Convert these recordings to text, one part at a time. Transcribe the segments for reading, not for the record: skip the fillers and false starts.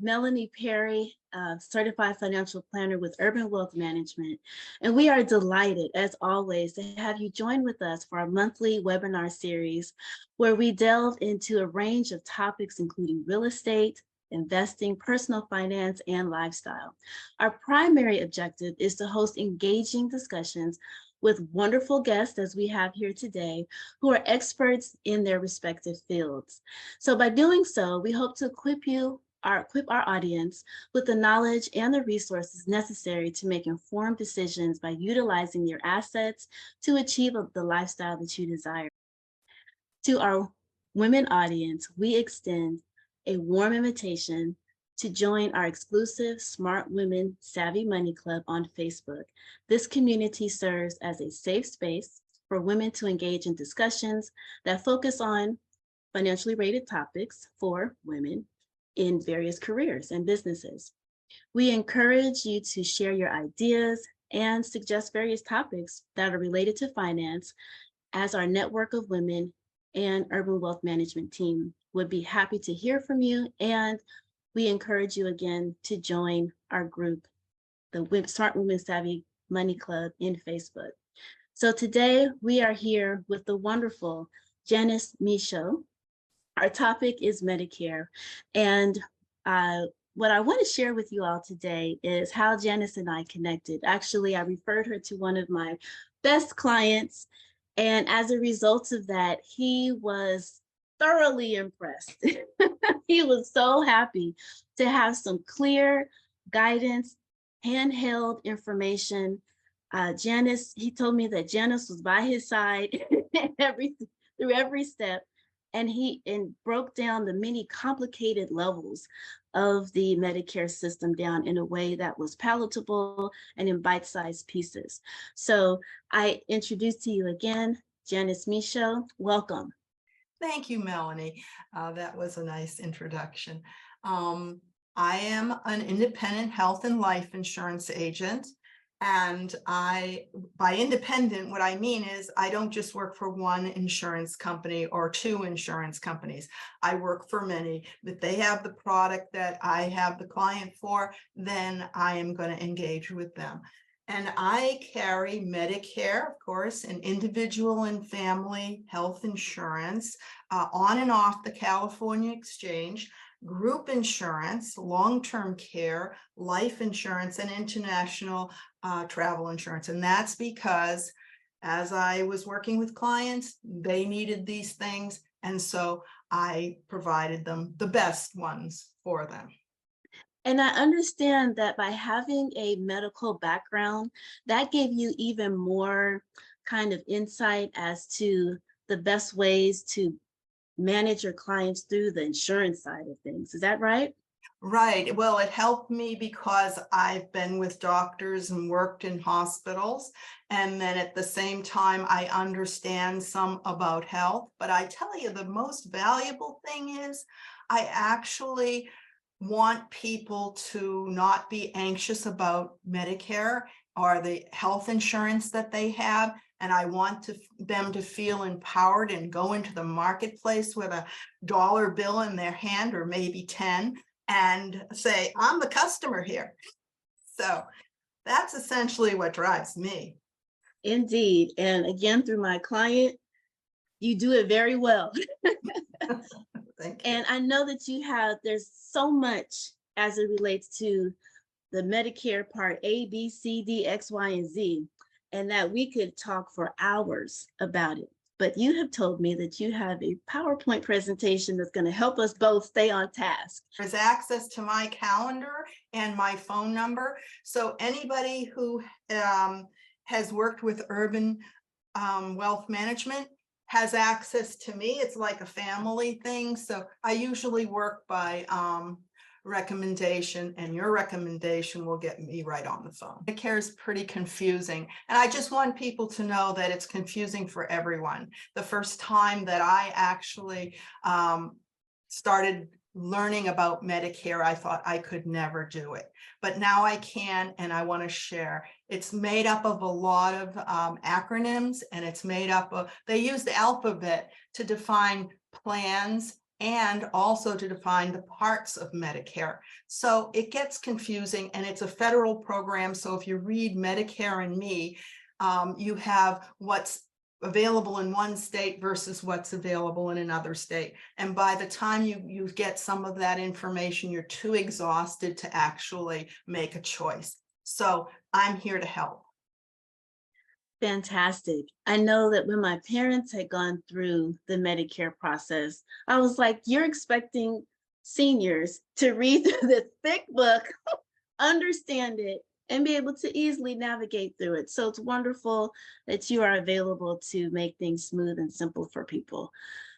Melanie Perry, certified financial planner with Urban Wealth Management, and we are delighted, as always, to have you join with us for our monthly webinar series where we delve into a range of topics including real estate, investing, personal finance, and lifestyle. Our primary objective is to host engaging discussions with wonderful guests, as we have here today, who are experts in their respective fields. So by doing so, we hope to equip our audience with the knowledge and the resources necessary to make informed decisions by utilizing your assets to achieve the lifestyle that you desire. To our women audience, we extend a warm invitation to join our exclusive Smart Women Savvy Money Club on Facebook. This community serves as a safe space for women to engage in discussions that focus on financially rated topics for women in various careers and businesses. We encourage you to share your ideas and suggest various topics that are related to finance, as our network of women and Urban Wealth Management team would be happy to hear from you. And we encourage you again to join our group, the Smart Women Savvy Money Club in Facebook. So today we are here with the wonderful Janice Michaud. Our topic is Medicare. And what I want to share with you all today is how Janice and I connected. Actually, I referred her to one of my best clients. And as a result of that, he was thoroughly impressed. He was so happy to have some clear guidance, handheld information. Janice, he told me that Janice was by his side through every step, and he broke down the many complicated levels of the Medicare system down in a way that was palatable and in bite-sized pieces. So I introduce to you again, Janice Michaud. Welcome. Thank you, Melanie. That was a nice introduction. I am an independent health and life insurance agent. And by independent, what I mean is I don't just work for one insurance company or two insurance companies. I work for many. If they have the product that I have the client for, then I am going to engage with them. And I carry Medicare, of course, and individual and family health insurance on and off the California exchange, group insurance, long-term care, life insurance, and international travel insurance. And that's because as I was working with clients, they needed these things. And so I provided them the best ones for them. And I understand that by having a medical background, that gave you even more kind of insight as to the best ways to manage your clients through the insurance side of things. Is that right? Right. Well, it helped me because I've been with doctors and worked in hospitals. And then at the same time, I understand some about health. But I tell you, the most valuable thing is I actually want people to not be anxious about Medicare or the health insurance that they have. And I want them to feel empowered and go into the marketplace with a dollar bill in their hand, or maybe 10, and say, I'm the customer here. So that's essentially what drives me. Indeed. And again, through my client, you do it very well. Thank you. And I know that there's so much as it relates to the Medicare Part A, B, C, D, X, Y, and Z, and that we could talk for hours about it. But you have told me that you have a PowerPoint presentation that's going to help us both stay on task. There's access to my calendar and my phone number. So anybody who has worked with Urban Wealth Management has access to me. It's like a family thing. So I usually work by recommendation, and your recommendation will get me right on the phone. Medicare is pretty confusing, and I just want people to know that it's confusing for everyone. The first time that I actually started learning about Medicare, I thought I could never do it, but now I can, and I want to share. It's made up of a lot of acronyms, and it's made up of, they use the alphabet to define plans and also to define the parts of Medicare. So it gets confusing, and it's a federal program. So if you read Medicare and Me, you have what's available in one state versus what's available in another state. And by the time you get some of that information, you're too exhausted to actually make a choice. So I'm here to help. Fantastic. I know that when my parents had gone through the Medicare process, I was like, you're expecting seniors to read through this thick book, understand it, and be able to easily navigate through it. So it's wonderful that you are available to make things smooth and simple for people.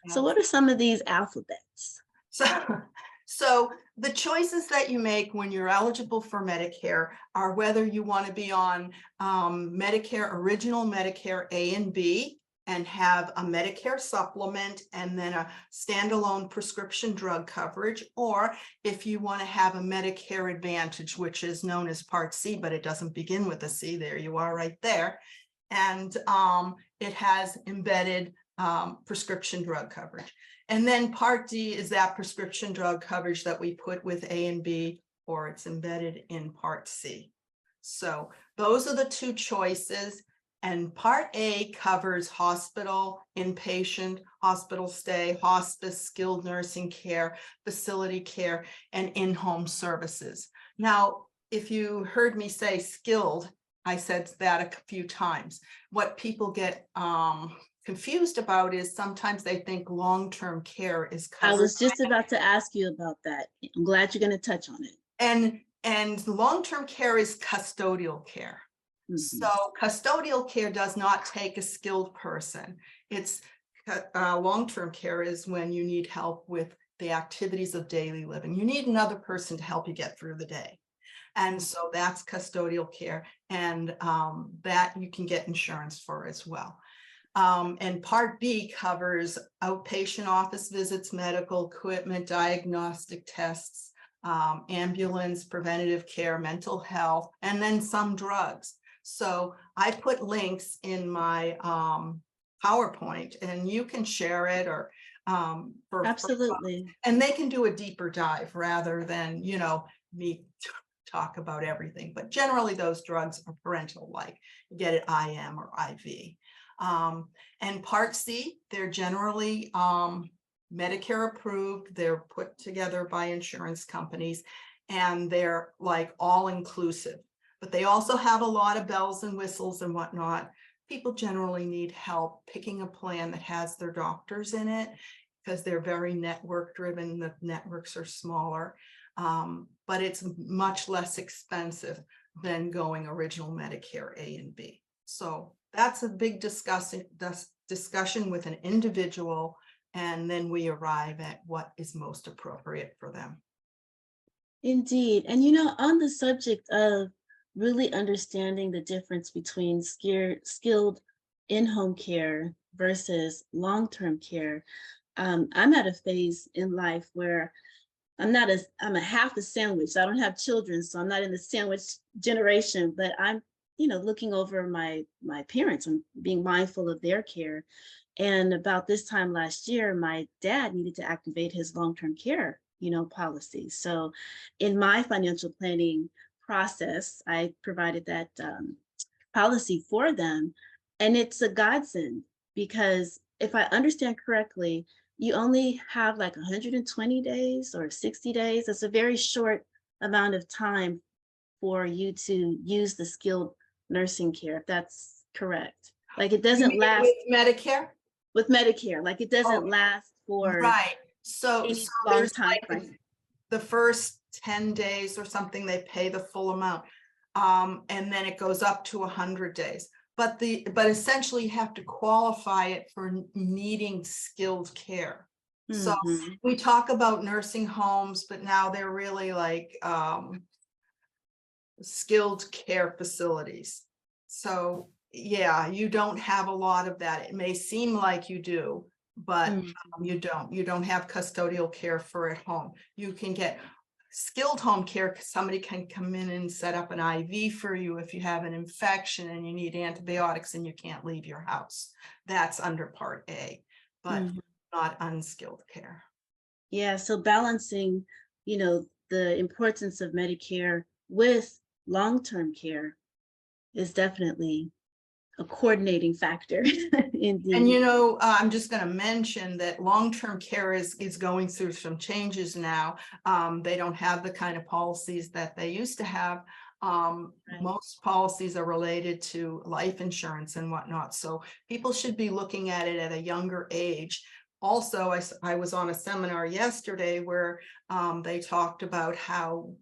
So, what are some of these alphabets? So, so the choices that you make when you're eligible for Medicare are whether you want to be on Medicare, original Medicare A and B, and have a Medicare supplement and then a standalone prescription drug coverage, or if you want to have a Medicare Advantage, which is known as Part C, but it doesn't begin with a C. There you are right there. And it has embedded prescription drug coverage. And then Part D is that prescription drug coverage that we put with A and B, or it's embedded in Part C. So those are the two choices. And Part A covers hospital, inpatient, hospital stay, hospice, skilled nursing care, facility care, and in-home services. Now, if you heard me say skilled, I said that a few times. What people get confused about is sometimes they think long-term care is I covered. was just about to ask you about that. I'm glad you're going to touch on it. And long-term care is custodial care. So custodial care does not take a skilled person. It's long-term care is when you need help with the activities of daily living. You need another person to help you get through the day. And so that's custodial care, and that you can get insurance for as well. And Part B covers outpatient office visits, medical equipment, diagnostic tests, ambulance, preventative care, mental health, and then some drugs. So I put links in my PowerPoint, and you can share it, or Absolutely. and they can do a deeper dive rather than, me talk about everything. But generally those drugs are parental, like you get it IM or IV. And Part C, they're generally Medicare approved. They're put together by insurance companies, and they're like all inclusive. But they also have a lot of bells and whistles and whatnot. People generally need help picking a plan that has their doctors in it, because they're very network driven. The networks are smaller, but it's much less expensive than going original Medicare A and B. So that's a big discussion with an individual, and then we arrive at what is most appropriate for them. Indeed. And on the subject of really understanding the difference between skilled in-home care versus long-term care, I'm at a phase in life where I'm a half a sandwich. I don't have children, so I'm not in the sandwich generation, but I'm, looking over my parents and being mindful of their care. And about this time last year, my dad needed to activate his long-term care, policy. So in my financial planning process, I provided that policy for them. And it's a godsend, because if I understand correctly, you only have like 120 days or 60 days. It's a very short amount of time for you to use the skilled nursing care, if that's correct. Like it You doesn't mean last with Medicare? with Medicare, like it Oh, doesn't last for right. So any long there's time like frame. the first 10 days or something, they pay the full amount. And then it goes up to 100 days. But essentially you have to qualify it for needing skilled care. So Mhm. we talk about nursing homes, but now they're really like skilled care facilities. So yeah, you don't have a lot of that. It may seem like you do, but Mm. you don't. You don't have custodial care for at home. You can get skilled home care. Somebody can come in and set up an IV for you if you have an infection and you need antibiotics and you can't leave your house. That's under Part A, but Mhm. not unskilled care. Yeah, so balancing, the importance of Medicare with long-term care is definitely a coordinating factor And indeed. I'm just going to mention that long-term care is going through some changes now. They don't have the kind of policies that they used to have. Right. Most policies are related to life insurance and whatnot. So people should be looking at it at a younger age. Also, I was on a seminar yesterday where they talked about how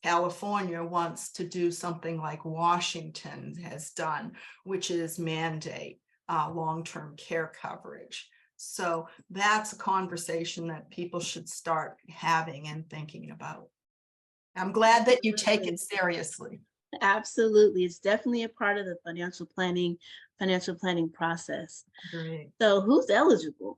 California wants to do something like Washington has done, which is mandate long-term care coverage. So that's a conversation that people should start having and thinking about. I'm glad that you take it Absolutely. seriously. Absolutely. It's definitely a part of the financial planning process. Great. So who's eligible?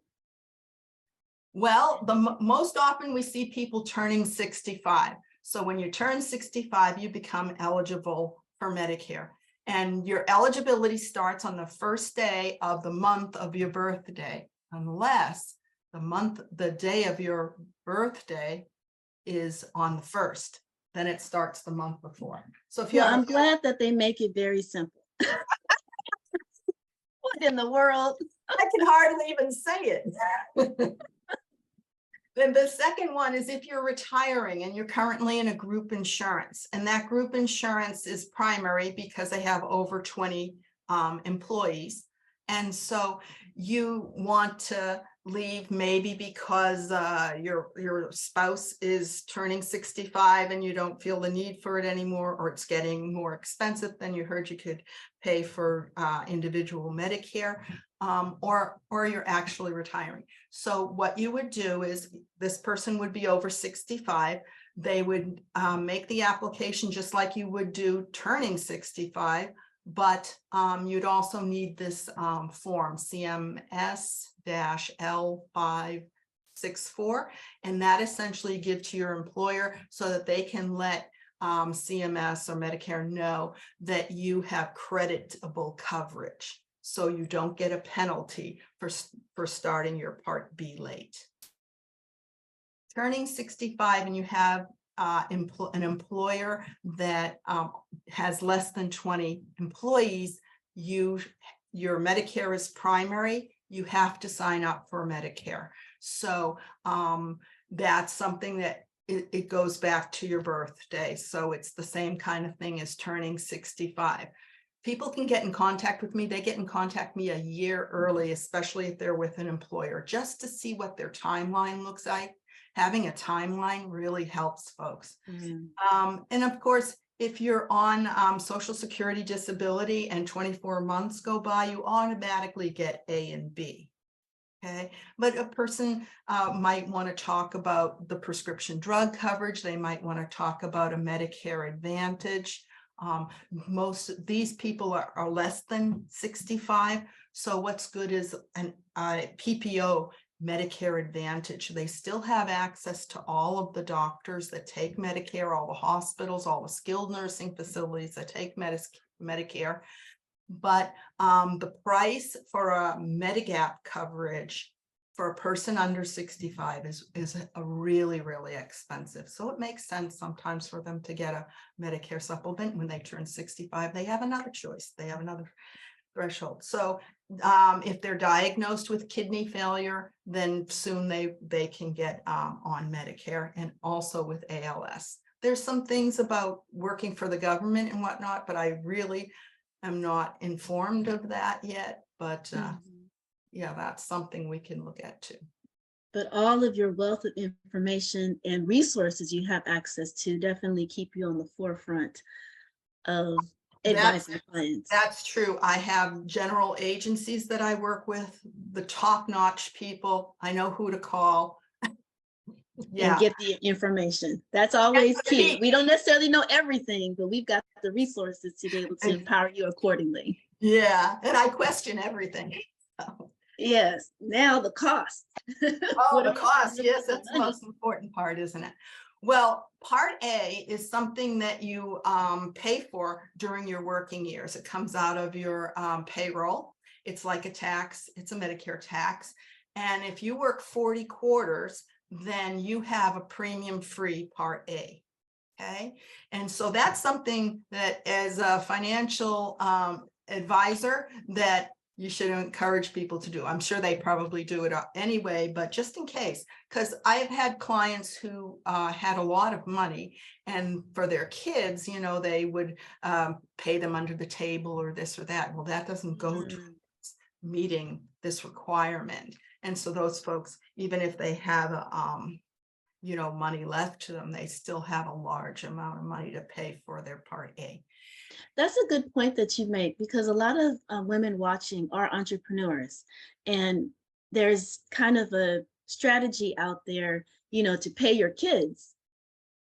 Well, most often we see people turning 65. So when you turn 65, you become eligible for Medicare. And your eligibility starts on the first day of the month of your birthday, unless the day of your birthday is on the first. Then it starts the month before. So if you Well, have I'm glad that they make it very simple. What in the world? I can hardly even say it. Then the second one is if you're retiring and you're currently in a group insurance, and that group insurance is primary because they have over 20 employees. And so you want to leave maybe because your spouse is turning 65 and you don't feel the need for it anymore, or it's getting more expensive than you heard you could pay for individual Medicare, or you're actually retiring. So what you would do is this person would be over 65. They would make the application just like you would do turning 65, but you'd also need this form CMS-L564, and that essentially give to your employer so that they can let CMS or Medicare know that you have creditable coverage, so you don't get a penalty for starting your Part B late. Turning 65 and you have an employer that has less than 20 employees, your Medicare is primary, you have to sign up for Medicare. So that's something that it goes back to your birthday. So it's the same kind of thing as turning 65. People can get in contact with me. They get in contact with me a year early, especially if they're with an employer, just to see what their timeline looks like. Having a timeline really helps folks. Mm. And of course, if you're on Social Security disability and 24 months go by, you automatically get A and B. Okay, but a person might want to talk about the prescription drug coverage. They might want to talk about a Medicare Advantage. Most of these people are less than 65. So what's good is an PPO, Medicare Advantage. They still have access to all of the doctors that take Medicare, all the hospitals, all the skilled nursing facilities that take Medicare. But the price for a Medigap coverage for a person under 65 is a really, really expensive. So it makes sense sometimes for them to get a Medicare supplement when they turn 65. They have another choice. They have another threshold. So if they're diagnosed with kidney failure, then soon they can get on Medicare, and also with ALS. There's some things about working for the government and whatnot, but I really am not informed of that yet, but Mhm. yeah, that's something we can look at too. But all of your wealth of information and resources you have access to definitely keep you on the forefront of That's advising clients that's true. I have general agencies that I work with, the top-notch people. I know who to call. and Yeah. get the information. That's always key. We don't necessarily know everything, but we've got the resources to be able to empower you accordingly. Yeah, and I question everything. So, Yes. Now the cost. oh, What the are we gonna cost. do Yes, with the that's the money? most important part, isn't it? Well, Part A is something that you pay for during your working years. It comes out of your payroll. It's like a tax. It's a Medicare tax. And if you work 40 quarters, then you have a premium free Part A. Okay. And so that's something that as a financial advisor that you should encourage people to do. I'm sure they probably do it anyway, but just in case, because I've had clients who had a lot of money, and for their kids, they would pay them under the table or this or that. Well, that doesn't go to meeting this requirement. And so those folks, even if they have money left to them, they still have a large amount of money to pay for their Part A. That's a good point that you make, because a lot of women watching are entrepreneurs, and there's kind of a strategy out there, to pay your kids,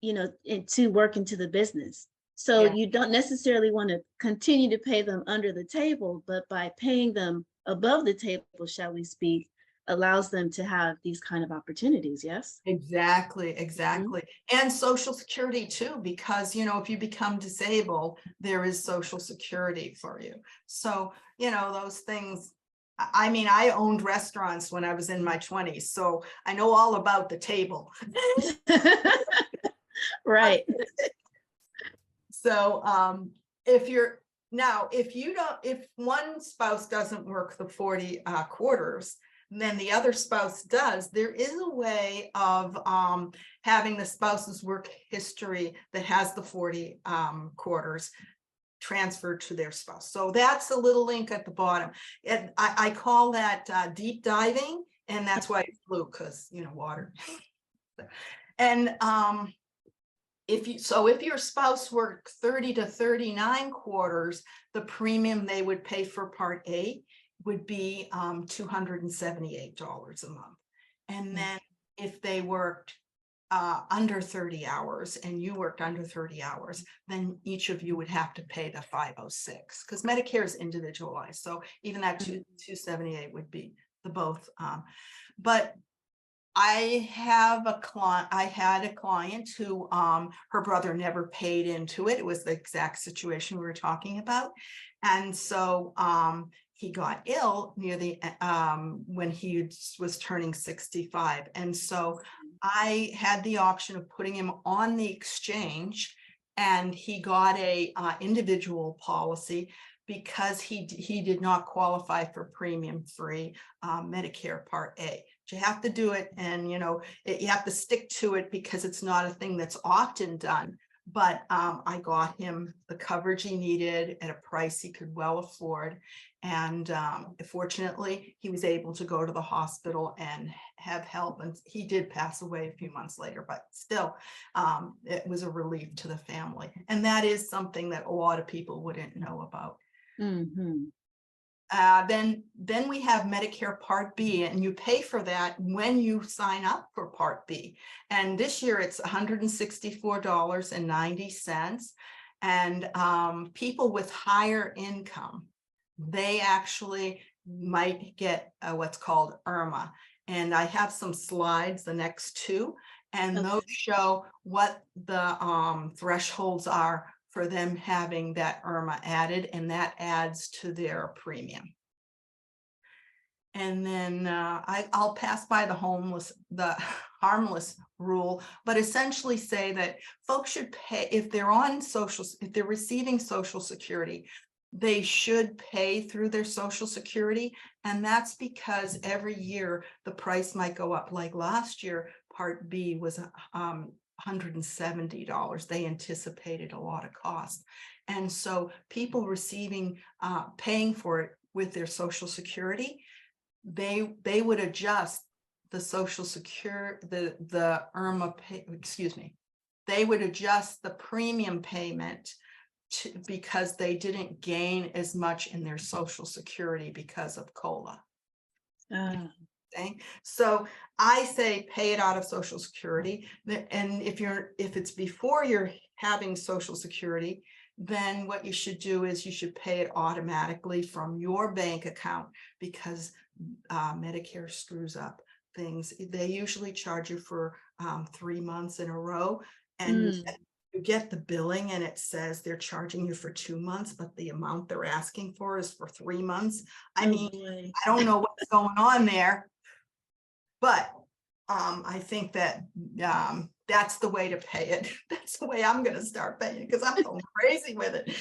and to work into the business. So Yeah, you don't necessarily want to continue to pay them under the table, but by paying them above the table, shall we speak, allows them to have these kind of opportunities. Yes. exactly, Mhm. exactly. And Social Security too, because, if you become disabled, there is Social Security for you. So, those things. I mean, I owned restaurants when I was in my 20s, so I know all about the table. Right. So if you're now, if one spouse doesn't work the 40 quarters, then the other spouse does, there is a way of having the spouse's work history that has the 40 quarters transferred to their spouse. So that's a little link at the bottom. And I call that deep diving, and that's why it's blue, because water. And if your spouse worked 30 to 39 quarters, the premium they would pay for Part A would be $278 a month. And then if they worked under 30 hours and you worked under 30 hours, then each of you would have to pay the 506, because Medicare is individualized. So even that 278 would be the both. But I had a client who her brother never paid into it. It was the exact situation we were talking about. And so he got ill near the when he was turning 65. And so I had the option of putting him on the exchange, and he got a individual policy because he did not qualify for premium free Medicare Part A. You have to do it, and you have to stick to it, because it's not a thing that's often done. But I got him the coverage he needed at a price he could well afford. And fortunately, he was able to go to the hospital and have help. And he did pass away a few months later, but still, it was a relief to the family. And that is something that a lot of people wouldn't know about. Mm-hmm. Then we have Medicare Part B, and you pay for that when you sign up for Part B. And this year it's $164.90. And people with higher income, they actually might get what's called IRMA. And I have some slides, the next two, and Okay. those show what the thresholds are for them having that IRMA added, and that adds to their premium. And then I'll pass by the harmless rule, but essentially say that folks should pay if they're receiving Social Security, they should pay through their Social Security. And that's because every year the price might go up. Like last year, Part B was $170. They anticipated a lot of cost. And so people paying for it with their Social Security, they would adjust the Social Security, the IRMA, they would adjust the premium payment because they didn't gain as much in their Social Security because of COLA. So I say pay it out of Social Security. And if it's before you're having Social Security, then what you should do is you should pay it automatically from your bank account, because Medicare screws up things. They usually charge you for 3 months in a row, and you get the billing and it says they're charging you for 2 months, but the amount they're asking for is for 3 months. I mean, Boy. I don't know what's going on there, but I think that that's the way to pay it. That's the way I'm going to start paying it because I'm going crazy with it.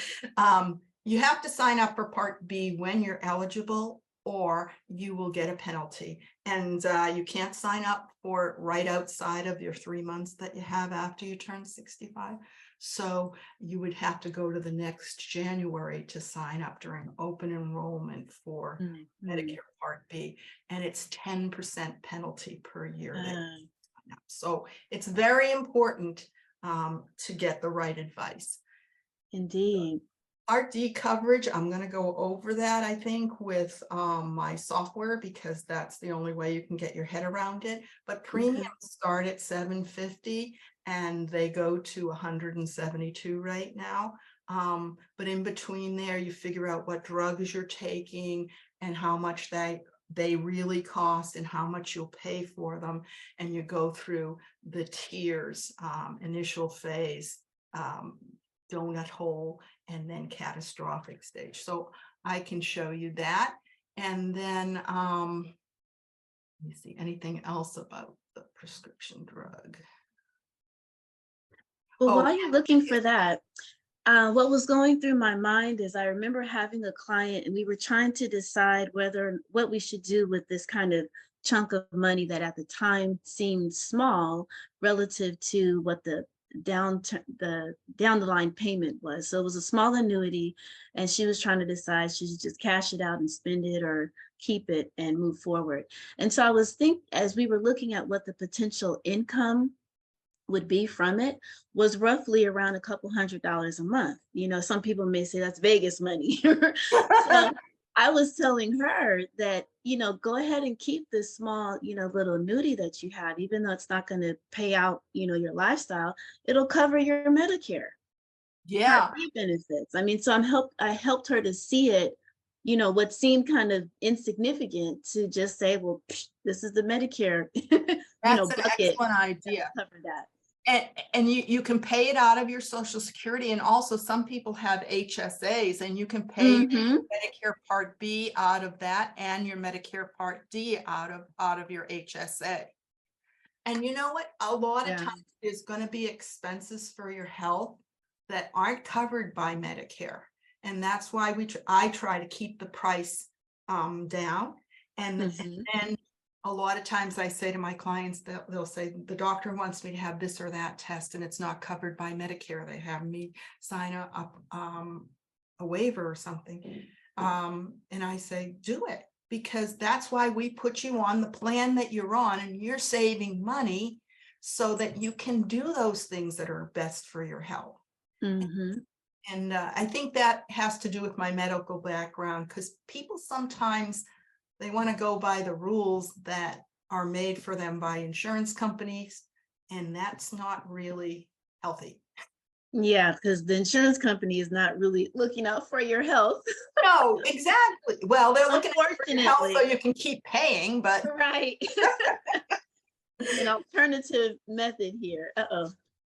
You have to sign up for Part B when you're eligible, or you will get a penalty. And you can't sign up for it right outside of your 3 months that you have after you turn 65. So you would have to go to the next January to sign up during open enrollment for Mhm. Medicare Part B, and it's 10% penalty per year that you Uh, sign up. So it's very important to get the right advice. Indeed. Part D coverage, I'm going to go over that, I think, with my software because that's the only way you can get your head around it. But premiums Okay. start at $750 and they go to $172 right now. But in between there, you figure out what drugs you're taking and how much they really cost and how much you'll pay for them. And you go through the tiers, initial phase, donut hole, and then catastrophic stage. So I can show you that. And then let me see anything else about the prescription drug. Well, Oh, while you're looking for that, what was going through my mind is I remember having a client and we were trying to decide what we should do with this kind of chunk of money that at the time seemed small relative to what the down the line payment was. So it was a small annuity, and she was trying to decide she should just cash it out and spend it or keep it and move forward. And so I was as we were looking at what the potential income would be from it was roughly around a couple $100 a month. Some people may say that's Vegas money. So I was telling her that, go ahead and keep this small, little annuity that you have, even though it's not going to pay out, your lifestyle, it'll cover your Medicare Part yeah, B benefits. I mean, so I helped her to see it, what seemed kind of insignificant to just say, well, this is the Medicare, that's an bucket excellent that'll idea. cover that. And you can pay it out of your Social Security. And also some people have HSAs and you can pay your Hmm. Medicare Part B out of that and your Medicare Part D out of your HSA. And you know what? A lot of Yeah. times there's going to be expenses for your health that aren't covered by Medicare. And that's why I try to keep the price down. And Hmm. then a lot of times I say to my clients that they'll say, the doctor wants me to have this or that test and it's not covered by Medicare. They have me sign a waiver or something. And I say, do it, because that's why we put you on the plan that you're on, and you're saving money so that you can do those things that are best for your health. Hmm. And I think that has to do with my medical background, because people sometimes they want to go by the rules that are made for them by insurance companies, and that's not really healthy. Yeah, because the insurance company is not really looking out for your health. No, exactly. Well, they're looking out for your health so Unfortunately. you can keep paying, but Right. An alternative method here. Uh-oh.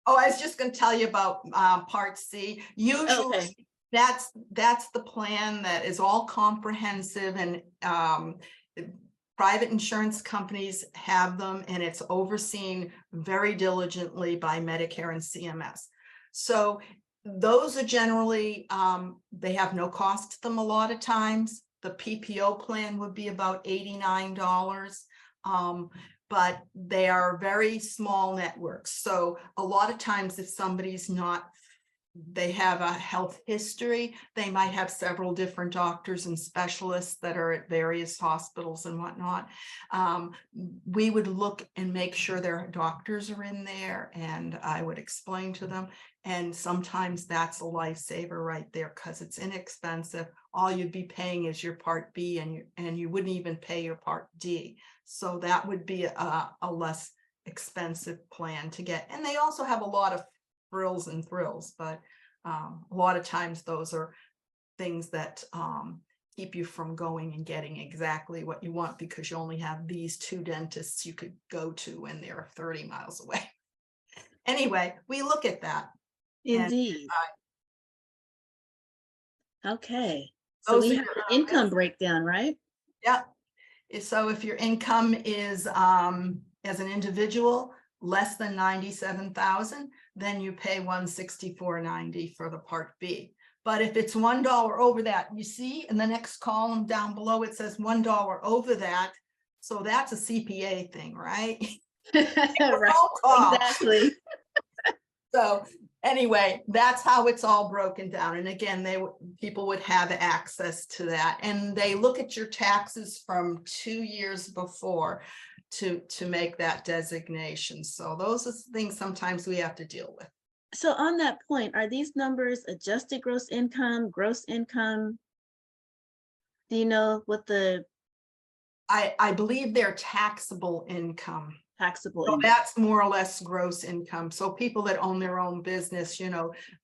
oh, I was just going to tell you about Part C. Okay. Usually that's the plan that is all comprehensive, and private insurance companies have them, and it's overseen very diligently by Medicare and CMS. So those are generally, they have no cost to them a lot of times. The PPO plan would be about $89. But they are very small networks. So a lot of times if somebody's not, they have a health history, they might have several different doctors and specialists that are at various hospitals and whatnot. We would look and make sure their doctors are in there, and I would explain to them. And sometimes that's a lifesaver right there, because it's inexpensive. All you'd be paying is your Part B, and you wouldn't even pay your Part D. So that would be a less expensive plan to get. And they also have a lot of frills and thrills, but a lot of times those are things that keep you from going and getting exactly what you want, because you only have these two dentists you could go to and they're 30 miles away. Anyway, we look at that, and Indeed. Okay. So those we are have your the income breakdown, right? yeah. So if your income is as an individual, less than 97,000, then you pay 164.90 for the Part B. But if it's $1 over that, you see in the next column down below, it says $1 over that. So that's a CPA thing, right? Right, exactly. So anyway, that's how it's all broken down. And again, people would have access to that. And they look at your taxes from 2 years before to make that designation. So those are things sometimes we have to deal with. So on that point, are these numbers adjusted gross income, gross income? Do you know what the I believe they're taxable income. taxable So income? that's more or less gross income. So people that own their own business,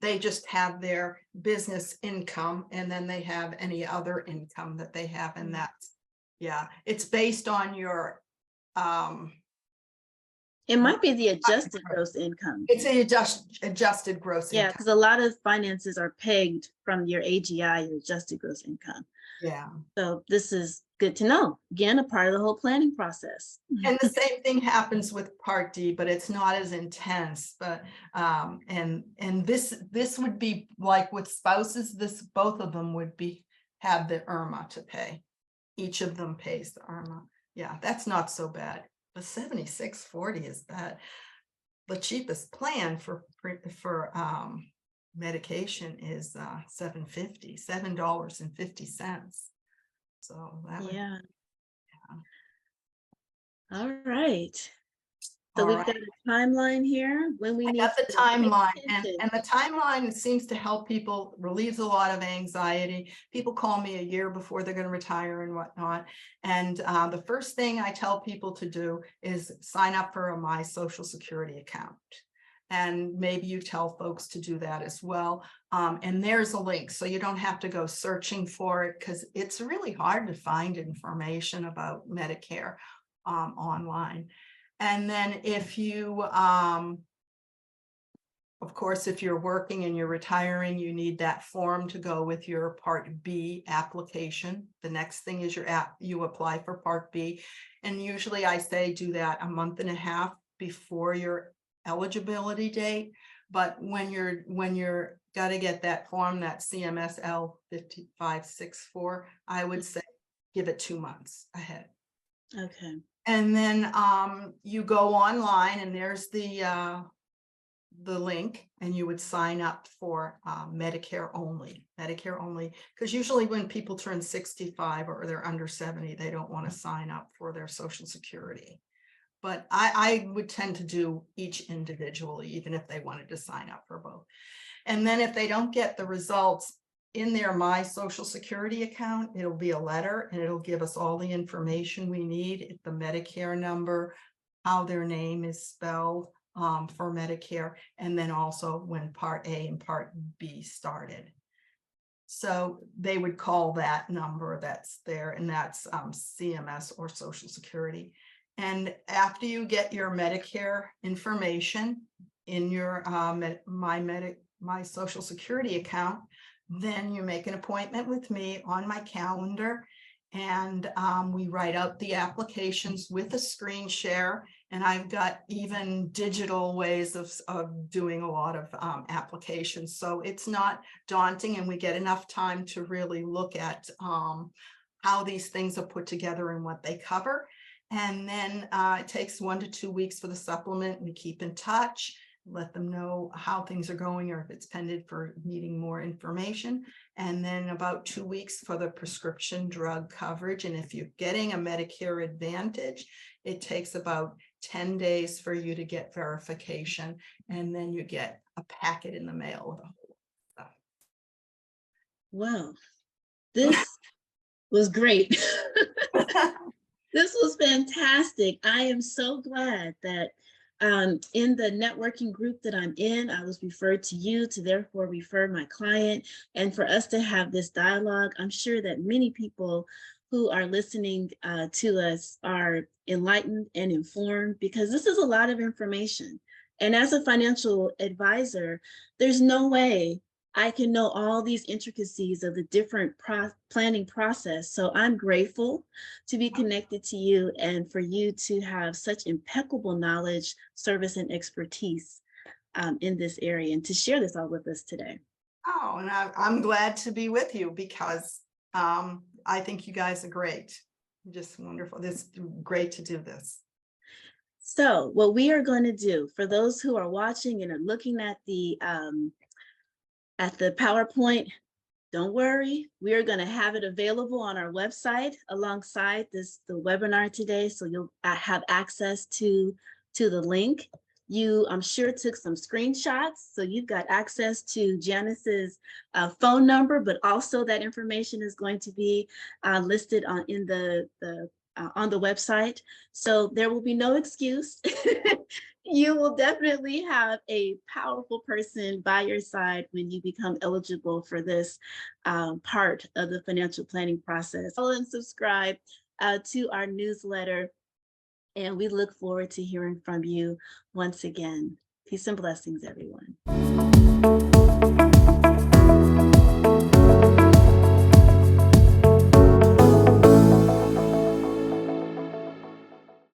they just have their business income, and then they have any other income that they have. And that's, yeah, it's based on your, It might be the adjusted gross income. it's an adjusted gross Yeah, income. because a lot of finances are pegged from your AGI, your adjusted gross income. Yeah. So this is good to know. Again, a part of the whole planning process. And the same thing happens with Part D, but it's not as intense. But and this would be like with spouses. Both of them would have the IRMA to pay. Each of them pays the IRMA. Yeah, that's not so bad. But $76.40 is bad. The cheapest plan for medication is $7.50. So that would, Yeah. All right. So all we've right. got a timeline here when we I need got the to pay timeline, and attention. the timeline seems to help people, relieves a lot of anxiety. People call me a year before they're going to retire and whatnot. And the first thing I tell people to do is sign up for my Social Security account. And maybe you tell folks to do that as well. And there's a link, so you don't have to go searching for it, because it's really hard to find information about Medicare online. And then if you, of course, if you're working and you're retiring, you need that form to go with your Part B application. The next thing is you apply for Part B. And usually I say do that a month and a half before your eligibility date. But when you're got to get that form, that CMS L5564, I would say give it 2 months ahead. Okay. And then you go online, and there's the link, and you would sign up for Medicare only, because usually when people turn 65 or they're under 70, they don't want to sign up for their Social Security. But I would tend to do each individually, even if they wanted to sign up for both. And then if they don't get the results in their My Social Security account, it'll be a letter, and it'll give us all the information we need, the Medicare number, how their name is spelled for Medicare, and then also when Part A and Part B started. So they would call that number that's there, and that's CMS or Social Security. And after you get your Medicare information in your My Social Security account, then you make an appointment with me on my calendar, and we write out the applications with a screen share. And I've got even digital ways of doing a lot of applications. So it's not daunting, and we get enough time to really look at how these things are put together and what they cover. And then it takes 1 to 2 weeks for the supplement. We keep in touch, let them know how things are going, or if it's pending for needing more information. And then about 2 weeks for the prescription drug coverage. And if you're getting a Medicare Advantage, it takes about 10 days for you to get verification. And then you get a packet in the mail with a whole stuff. Wow, this was great. This was fantastic. I am so glad that in the networking group that I'm in, I was referred to you to therefore refer my client, and for us to have this dialogue. I'm sure that many people who are listening to us are enlightened and informed, because this is a lot of information. And as a financial advisor, there's no way I can know all these intricacies of the different planning process. So I'm grateful to be connected to you and for you to have such impeccable knowledge, service, and expertise in this area and to share this all with us today. Oh, and I'm glad to be with you because I think you guys are great. Just wonderful. This great to do this. So what we are going to do for those who are watching and are looking at the PowerPoint, don't worry, we are going to have it available on our website alongside the webinar today, so you'll have access to the link. You, I'm sure, took some screenshots, so you've got access to Janice's phone number, but also that information is going to be listed on the website. So there will be no excuse. You will definitely have a powerful person by your side when you become eligible for this part of the financial planning process. Follow and subscribe to our newsletter, and we look forward to hearing from you once again. Peace and blessings, everyone.